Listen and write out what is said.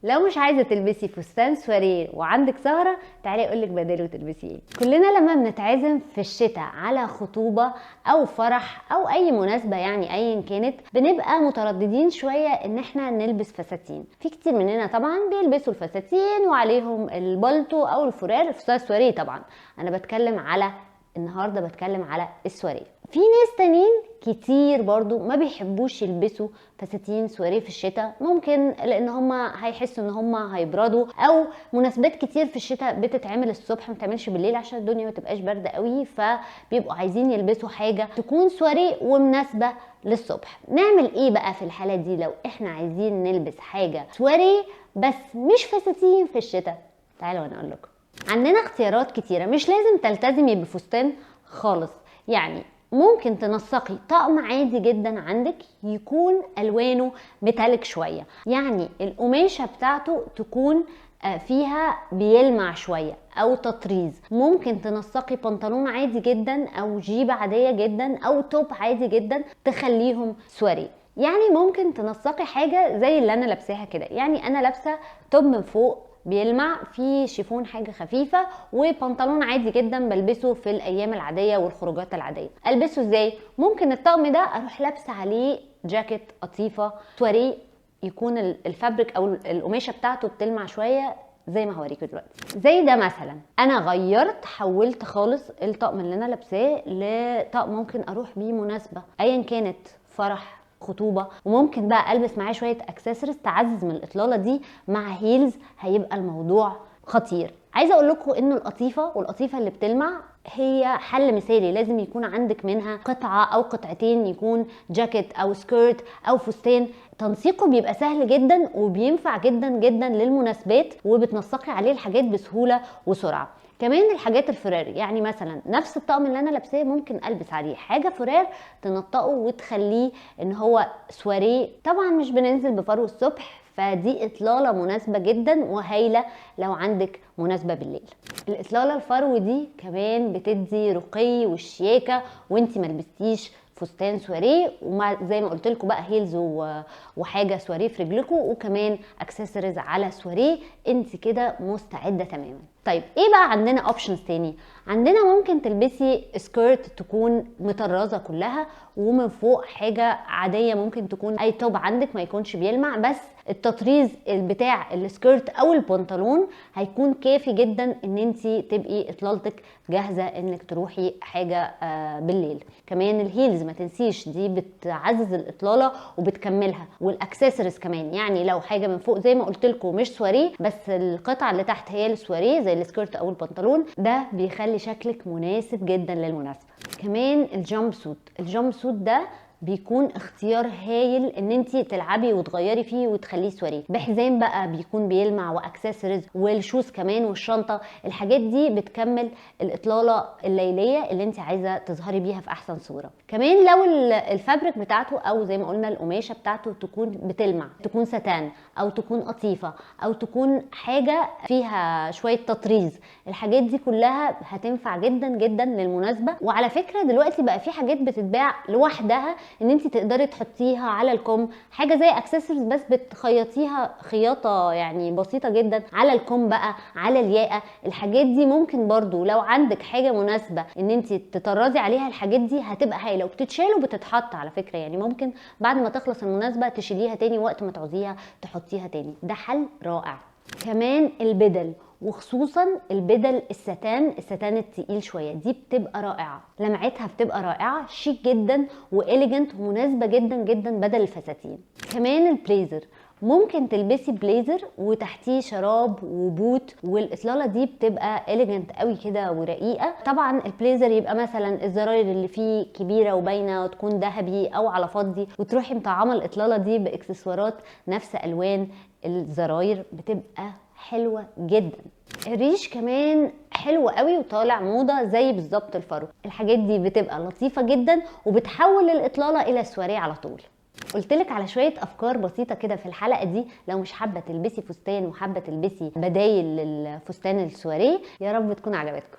لو مش عايزه تلبسي فستان سواريه وعندك سهره، تعالي اقولك بداله تلبسي ايه. كلنا لما بنتعزم في الشتاء على خطوبه او فرح او اي مناسبه يعني ايا كانت، بنبقى مترددين شويه ان احنا نلبس فساتين. في كتير مننا طبعا بيلبسوا الفساتين وعليهم البلطو او الفرار الفستان السواريه. طبعا انا النهارده بتكلم على السواريه. في ناس تانيين كتير برضو ما بيحبوش يلبسوا فساتين سواريه في الشتاء، ممكن لان هما هيحسوا ان هما هيبردوا، او مناسبات كتير في الشتاء بتتعمل الصبح ما تعملش بالليل عشان الدنيا ما تبقاش بارده قوي، فبيبقوا عايزين يلبسوا حاجه تكون سواريه ومناسبه للصبح. نعمل ايه بقى في الحاله دي لو احنا عايزين نلبس حاجه سواريه بس مش فساتين في الشتاء؟ تعالوا وانا اقول لكم. عندنا اختيارات كتيره، مش لازم تلتزمي بفستان خالص. يعني ممكن تنسقي طقم عادي جدا عندك يكون الوانه ميتاليك شويه، يعني القماشه بتاعته تكون فيها بيلمع شويه او تطريز. ممكن تنسقي بنطلون عادي جدا او جيبه عاديه جدا او توب عادي جدا تخليهم سواري. يعني ممكن تنسقي حاجه زي اللي انا لابساها كده، يعني انا لابسه توب من فوق بيلمع في شيفون حاجه خفيفه، وبنطلون عادي جدا بلبسه في الايام العاديه والخروجات العاديه. البسه ازاي؟ ممكن الطقم ده اروح لابسه عليه جاكيت قطيفه سواريه، يكون الفابريك او القماشه بتاعته بتلمع شويه زي ما هوريكم دلوقتي. زي ده مثلا انا غيرت حولت خالص الطقم اللي انا لابساه لطقم ممكن اروح بيه مناسبه ايا كانت، فرح، خطوبه، وممكن بقى البس معاه شويه اكسسوارز تعزز من الاطلاله دي مع هيلز، هيبقى الموضوع خطير. عايزه اقول لكم ان القطيفه اللي بتلمع هي حل مثالي. لازم يكون عندك منها قطعه او قطعتين، يكون جاكيت او سكيرت او فستان. تنسيقه بيبقى سهل جدا وبينفع جدا جدا للمناسبات، وبتنسقي عليه الحاجات بسهوله وسرعه. كمان الحاجات الفرار، يعني مثلا نفس الطقم اللي انا لابساه ممكن البس عليه حاجه فرار تنطقه وتخليه ان هو سواريه. طبعا مش بننزل بفرو الصبح، فدي اطلاله مناسبه جدا وهايله لو عندك مناسبه بالليل. الاطلاله الفرو دي كمان بتدي رقي والشياكه وانتي ما لبستيش فستان سواريه، ومع زي ما قلت لكم بقى هيلز وحاجه سواريه في رجلكم، وكمان اكسسوارز على سواريه، انت كده مستعده تماما. طيب ايه بقى عندنا اوبشنز تاني؟ عندنا ممكن تلبسي سكيرت تكون مطرزه كلها ومن فوق حاجه عاديه، ممكن تكون اي توب عندك ما يكونش بيلمع، بس التطريز بتاع السكيرت او البنطلون هيكون كافي جدا ان انت تبقي اطلالتك جاهزه انك تروحي حاجه بالليل. كمان الهيلز ما تنسيش، دي بتعزز الاطلاله وبتكملها، والاكسسوارز كمان، يعني لو حاجه من فوق زي ما قلت لكم مش سواريه بس القطعه اللي تحت هي السواريه زي السكيرت او البنطلون، ده بيخلي شكلك مناسب جدا للمناسبه. كمان الجامب سوت ده بيكون اختيار هايل ان انت تلعبي وتغيري فيه وتخليه سواريه، بحزام بقى بيكون بيلمع واكسسوارز والشوز كمان والشنطه. الحاجات دي بتكمل الاطلاله الليليه اللي انت عايزه تظهري بيها في احسن صوره. كمان لو الفابريك بتاعته او زي ما قلنا القماشه بتاعته تكون بتلمع، تكون ستان او تكون قطيفه او تكون حاجه فيها شويه تطريز، الحاجات دي كلها هتنفع جدا جدا للمناسبه. وعلى فكره دلوقتي بقى في حاجات بتتباع لوحدها ان انت تقدري تحطيها على الكم، حاجه زي اكسسوارز بس بتخيطيها خياطه يعني بسيطه جدا على الكم بقى على الياقه. الحاجات دي ممكن برضو لو عندك حاجه مناسبه ان انت تطرزي عليها، الحاجات دي هتبقى هايله وبتتشال وبتتحط على فكره، يعني ممكن بعد ما تخلص المناسبه تشيليها تاني وقت ما تعوزيها تحطيها تاني. ده حل رائع. كمان البدل، وخصوصا البدل الستان التقيل شويه، دي بتبقى رائعه، لمعتها بتبقى رائعه، شيك جدا واليجنت ومناسبه جدا جدا بدل الفساتين. كمان البليزر، ممكن تلبسي بليزر وتحتيه شراب وبوت، والاطلاله دي بتبقى اليجنت قوي كده ورقيقه. طبعا البليزر يبقى مثلا الزراير اللي فيه كبيره وباينه وتكون ذهبي او على فضي، وتروحي مطعمه الاطلاله دي باكسسوارات نفس الوان الزراير، بتبقى حلوه جدا. الريش كمان حلو قوي وطالع موضه زي بالظبط الفرو. الحاجات دي بتبقى لطيفه جدا وبتحول الاطلاله الى سواريه على طول. قلتلك على شويه افكار بسيطه كده في الحلقه دي، لو مش حابه تلبسي فستان وحابه تلبسي بدايل للفستان السواريه. يا رب تكون عجبتكم.